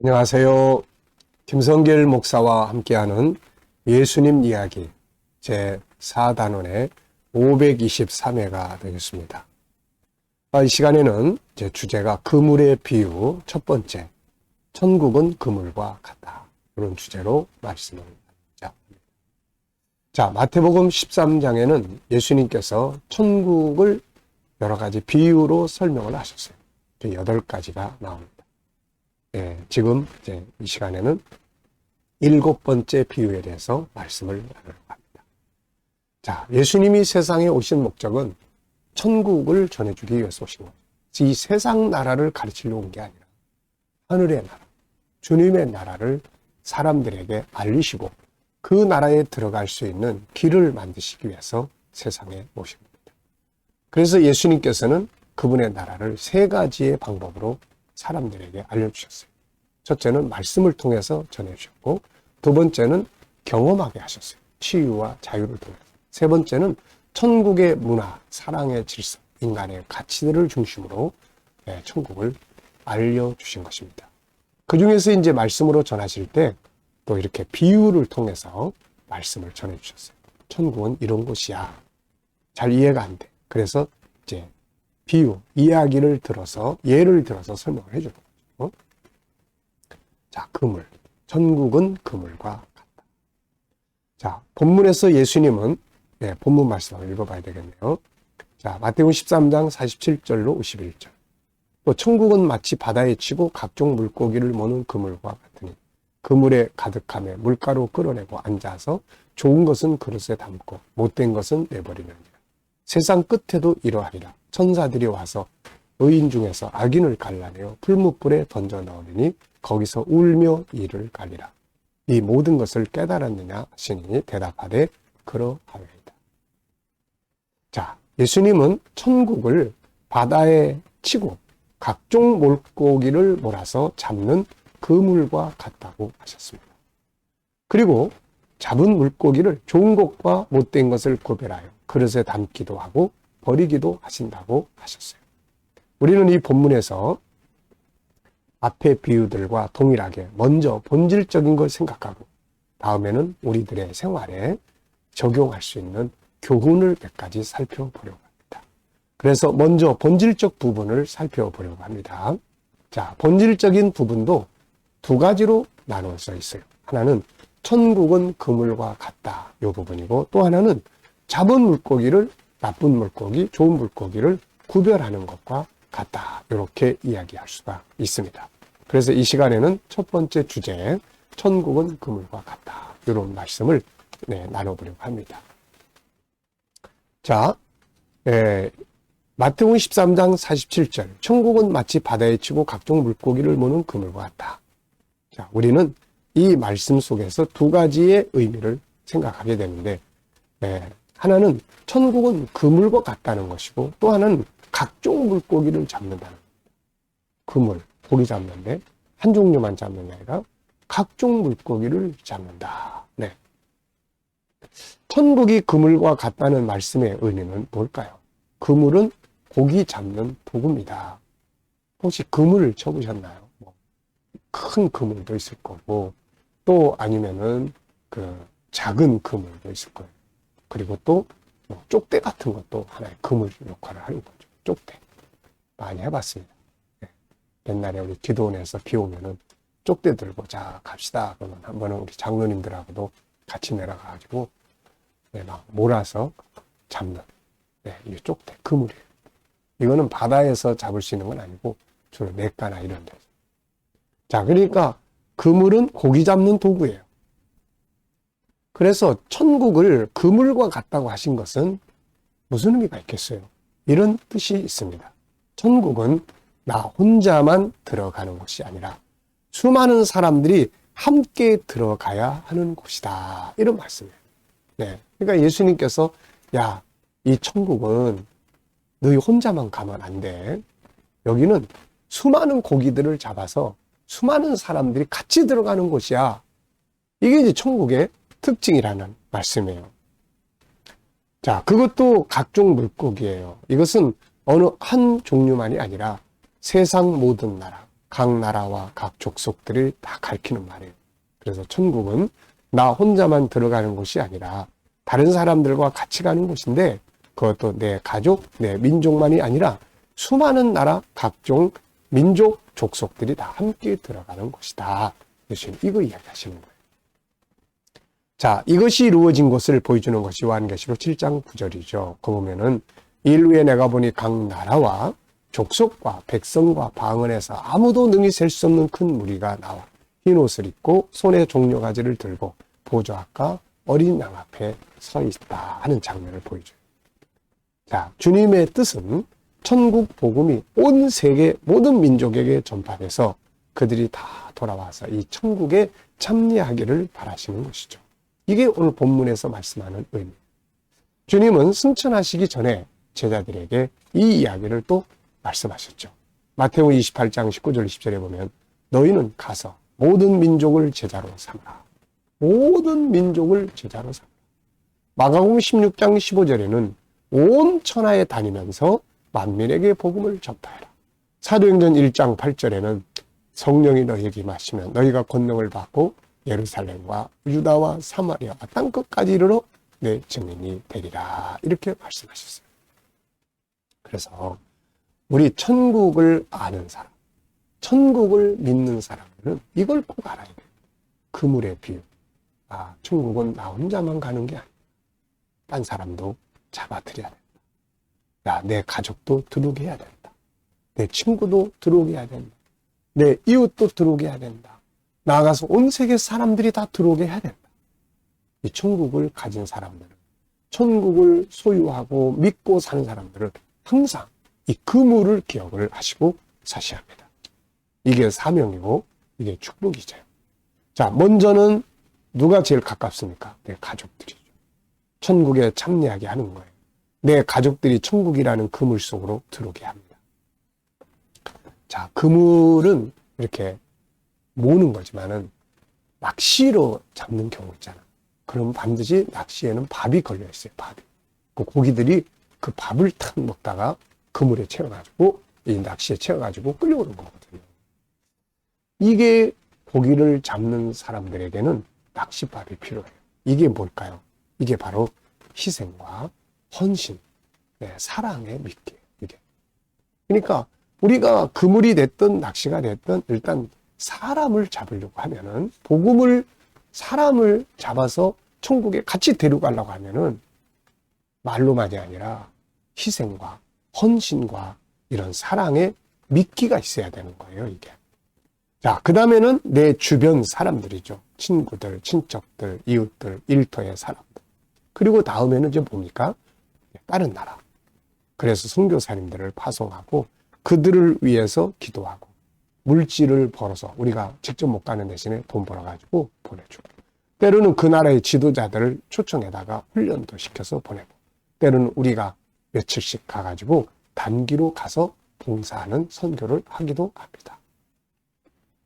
안녕하세요. 김성길 목사와 함께하는 예수님 이야기 제4단원의 523회가 되겠습니다. 이 시간에는 제 주제가 그물의 비유 첫 번째, 천국은 그물과 같다. 이런 주제로 말씀을 나누자. 자, 마태복음 13장에는 예수님께서 천국을 여러 가지 비유로 설명을 하셨어요. 8가지가 나옵니다. 지금 이제 이 시간에는 7번째 비유에 대해서 말씀을 나누려고 합니다. 자, 예수님이 세상에 오신 목적은 천국을 전해주기 위해서 오신 거죠. 이 세상 나라를 가르치려고 온 게 아니라 하늘의 나라, 주님의 나라를 사람들에게 알리시고 그 나라에 들어갈 수 있는 길을 만드시기 위해서 세상에 오신 겁니다. 그래서 예수님께서는 그분의 나라를 3가지의 방법으로 사람들에게 알려주셨어요. 첫째는 말씀을 통해서 전해주셨고, 두 번째는 경험하게 하셨어요. 치유와 자유를 통해서. 세 번째는 천국의 문화, 사랑의 질서, 인간의 가치들을 중심으로 천국을 알려주신 것입니다. 그 중에서 이제 말씀으로 전하실 때 또 이렇게 비유를 통해서 말씀을 전해주셨어요. 천국은 이런 곳이야. 잘 이해가 안 돼. 그래서 이제 비유, 이야기를 들어서, 예를 들어서 설명을 해주는 거죠. 자, 그물. 천국은 그물과 같다. 자, 본문에서 예수님은, 본문 말씀을 읽어봐야 되겠네요. 자, 마태복음 13장 47절로 51절. 또 천국은 마치 바다에 치고 각종 물고기를 모는 그물과 같으니 그물에 가득함에 물가로 끌어내고 앉아서 좋은 것은 그릇에 담고 못된 것은 내버리느니라. 세상 끝에도 이러하리라. 천사들이 와서 의인 중에서 악인을 갈라내어 풀무불에 던져 넣으리니 거기서 울며 이를 갈리라. 이 모든 것을 깨달았느냐 하시니 대답하되 그러하리이다. 자, 예수님은 천국을 바다에 치고 각종 물고기를 몰아서 잡는 그물과 같다고 하셨습니다. 그리고 잡은 물고기를 좋은 것과 못된 것을 구별하여 그릇에 담기도 하고 버리기도 하신다고 하셨어요. 우리는 이 본문에서 앞의 비유들과 동일하게 먼저 본질적인 걸 생각하고 다음에는 우리들의 생활에 적용할 수 있는 교훈을 몇 가지 살펴보려고 합니다. 그래서 먼저 본질적 부분을 살펴보려고 합니다. 자, 본질적인 부분도 2가지로 나눠져 있어요. 하나는 천국은 그물과 같다. 이 부분이고 또 하나는 잡은 물고기를 나쁜 물고기, 좋은 물고기를 구별하는 것과 같다. 이렇게 이야기할 수가 있습니다. 그래서 이 시간에는 첫 번째 주제, 천국은 그물과 같다. 이런 말씀을 나눠보려고 합니다. 자, 마태복음 13장 47절, 천국은 마치 바다에 치고 각종 물고기를 모는 그물과 같다. 자, 우리는 이 말씀 속에서 2가지의 의미를 생각하게 되는데, 하나는 천국은 그물과 같다는 것이고 또 하나는 각종 물고기를 잡는다는 겁니다. 그물, 고기 잡는데 한 종류만 잡는 게 아니라 각종 물고기를 잡는다. 네. 천국이 그물과 같다는 말씀의 의미는 뭘까요? 그물은 고기 잡는 도구입니다. 혹시 그물을 쳐보셨나요? 큰 그물도 있을 거고 또 아니면은 작은 그물도 있을 거예요. 그리고 또 쪽대 같은 것도 하나의 그물 역할을 하는 거죠. 쪽대. 많이 해봤습니다. 옛날에 우리 기도원에서 비 오면은 쪽대 들고 자 갑시다. 그러면 한 번은 우리 장로님들하고도 같이 내려가가지고 막 몰아서 잡는 이 쪽대, 그물이에요. 이거는 바다에서 잡을 수 있는 건 아니고 주로 냇가나 이런 데서. 자, 그러니까 그물은 고기 잡는 도구예요. 그래서 천국을 그물과 같다고 하신 것은 무슨 의미가 있겠어요? 이런 뜻이 있습니다. 천국은 나 혼자만 들어가는 곳이 아니라 수많은 사람들이 함께 들어가야 하는 곳이다. 이런 말씀이에요. 그러니까 예수님께서 야, 이 천국은 너희 혼자만 가면 안 돼. 여기는 수많은 고기들을 잡아서 수많은 사람들이 같이 들어가는 곳이야. 이게 이제 천국의 특징이라는 말씀이에요. 자, 그것도 각종 물고기예요. 이것은 어느 한 종류만이 아니라 세상 모든 나라, 각 나라와 각 족속들을 다 가리키는 말이에요. 그래서 천국은 나 혼자만 들어가는 곳이 아니라 다른 사람들과 같이 가는 곳인데, 그것도 내 가족, 내 민족만이 아니라 수많은 나라, 각종 민족, 족속들이 다 함께 들어가는 곳이다. 예수님 이거 이야기하시는 거예요. 자, 이것이 이루어진 것을 보여주는 것이 요한계시록 7장 9절이죠. 그 보면은 일 후에 내가 보니 각 나라와 족속과 백성과 방언에서 아무도 능히 셀 수 없는 큰 무리가 나와 흰 옷을 입고 손에 종려가지를 들고 보좌 앞과 어린 양 앞에 서 있다 하는 장면을 보여줘요. 자, 주님의 뜻은 천국 복음이 온 세계 모든 민족에게 전파돼서 그들이 다 돌아와서 이 천국에 참여하기를 바라시는 것이죠. 이게 오늘 본문에서 말씀하는 의미. 주님은 승천하시기 전에 제자들에게 이 이야기를 또 말씀하셨죠. 마태복음 28장 19절 20절에 보면 너희는 가서 모든 민족을 제자로 삼으라. 모든 민족을 제자로 삼으라. 마가복음 16장 15절에는 온 천하에 다니면서 만민에게 복음을 전파해라. 사도행전 1장 8절에는 성령이 너희에게 임하시면 너희가 권능을 받고 예루살렘과 유다와 사마리아와 땅끝까지 이르러 내 증인이 되리라. 이렇게 말씀하셨어요. 그래서 우리 천국을 아는 사람, 천국을 믿는 사람들은 이걸 꼭 알아야 돼요. 그물의 비유. 아, 천국은 나 혼자만 가는 게 아니야. 딴 사람도 잡아들여야 된다. 야, 내 가족도 들어오게 해야 된다. 내 친구도 들어오게 해야 된다. 내 이웃도 들어오게 해야 된다. 나아가서 온 세계 사람들이 다 들어오게 해야 된다. 이 천국을 가진 사람들은, 천국을 소유하고 믿고 사는 사람들은 항상 이 그물을 기억을 하시고 사셔야 합니다. 이게 사명이고 이게 축복이죠. 자, 먼저는 누가 제일 가깝습니까? 내 가족들이죠. 천국에 참여하게 하는 거예요. 내 가족들이 천국이라는 그물 속으로 들어오게 합니다. 자, 그물은 이렇게 모으는 거지만은 낚시로 잡는 경우 있잖아. 그럼 반드시 낚시에는 밥이 걸려 있어요. 밥이. 그 고기들이 그 밥을 탁 먹다가 그물에 채워가지고 이 낚시에 채워가지고 끌려오는 거거든요. 이게 고기를 잡는 사람들에게는 낚시밥이 필요해요. 이게 뭘까요? 이게 바로 희생과 헌신, 사랑의 미끼예요. 이게. 그러니까 우리가 그물이 됐든 낚시가 됐든 일단 사람을 잡으려고 하면은 복음을 사람을 잡아서 천국에 같이 데려가려고 하면은 말로만이 아니라 희생과 헌신과 이런 사랑의 미끼가 있어야 되는 거예요, 이게. 자, 그 다음에는 내 주변 사람들이죠. 친구들, 친척들, 이웃들, 일터의 사람들. 그리고 다음에는 이제 뭡니까? 다른 나라. 그래서 선교사님들을 파송하고 그들을 위해서 기도하고 물질을 벌어서 우리가 직접 못 가는 대신에 돈 벌어가지고 보내주고 때로는 그 나라의 지도자들을 초청해다가 훈련도 시켜서 보내고 때로는 우리가 며칠씩 가가지고 단기로 가서 봉사하는 선교를 하기도 합니다.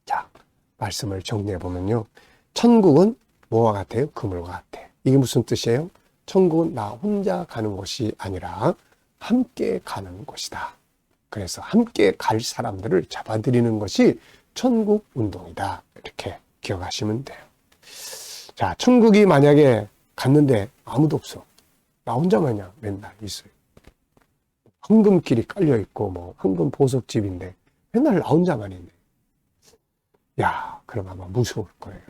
자, 말씀을 정리해보면요. 천국은 뭐와 같아요? 그물과 같아. 이게 무슨 뜻이에요? 천국은 나 혼자 가는 곳이 아니라 함께 가는 곳이다. 그래서 함께 갈 사람들을 잡아들이는 것이 천국 운동이다. 이렇게 기억하시면 돼요. 자, 천국이 만약에 갔는데 아무도 없어. 나 혼자만이야. 맨날 있어요. 황금길이 깔려있고 뭐 황금 보석집인데 맨날 나 혼자만 있네. 야, 그럼 아마 무서울 거예요.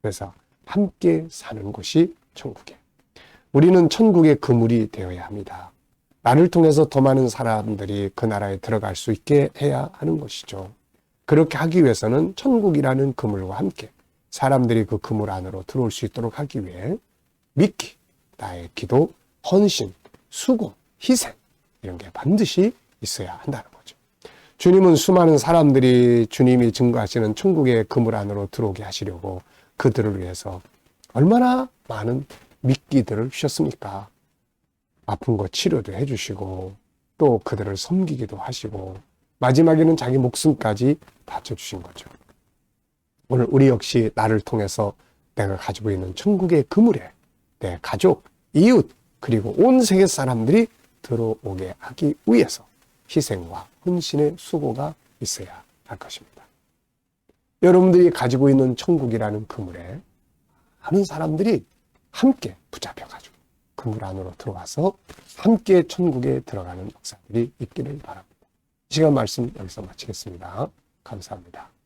그래서 함께 사는 곳이 천국이에요. 우리는 천국의 그물이 되어야 합니다. 나를 통해서 더 많은 사람들이 그 나라에 들어갈 수 있게 해야 하는 것이죠. 그렇게 하기 위해서는 천국이라는 그물과 함께 사람들이 그 그물 안으로 들어올 수 있도록 하기 위해 미끼, 나의 기도, 헌신, 수고, 희생 이런 게 반드시 있어야 한다는 거죠. 주님은 수많은 사람들이 주님이 증거하시는 천국의 그물 안으로 들어오게 하시려고 그들을 위해서 얼마나 많은 미끼들을 주셨습니까? 아픈 거 치료도 해주시고 또 그들을 섬기기도 하시고 마지막에는 자기 목숨까지 바쳐주신 거죠. 오늘 우리 역시 나를 통해서 내가 가지고 있는 천국의 그물에 내 가족, 이웃 그리고 온 세계 사람들이 들어오게 하기 위해서 희생과 헌신의 수고가 있어야 할 것입니다. 여러분들이 가지고 있는 천국이라는 그물에 많은 사람들이 함께 붙잡혀가지고 그물 안으로 들어와서 함께 천국에 들어가는 역사들이 있기를 바랍니다. 이 시간 말씀 여기서 마치겠습니다. 감사합니다.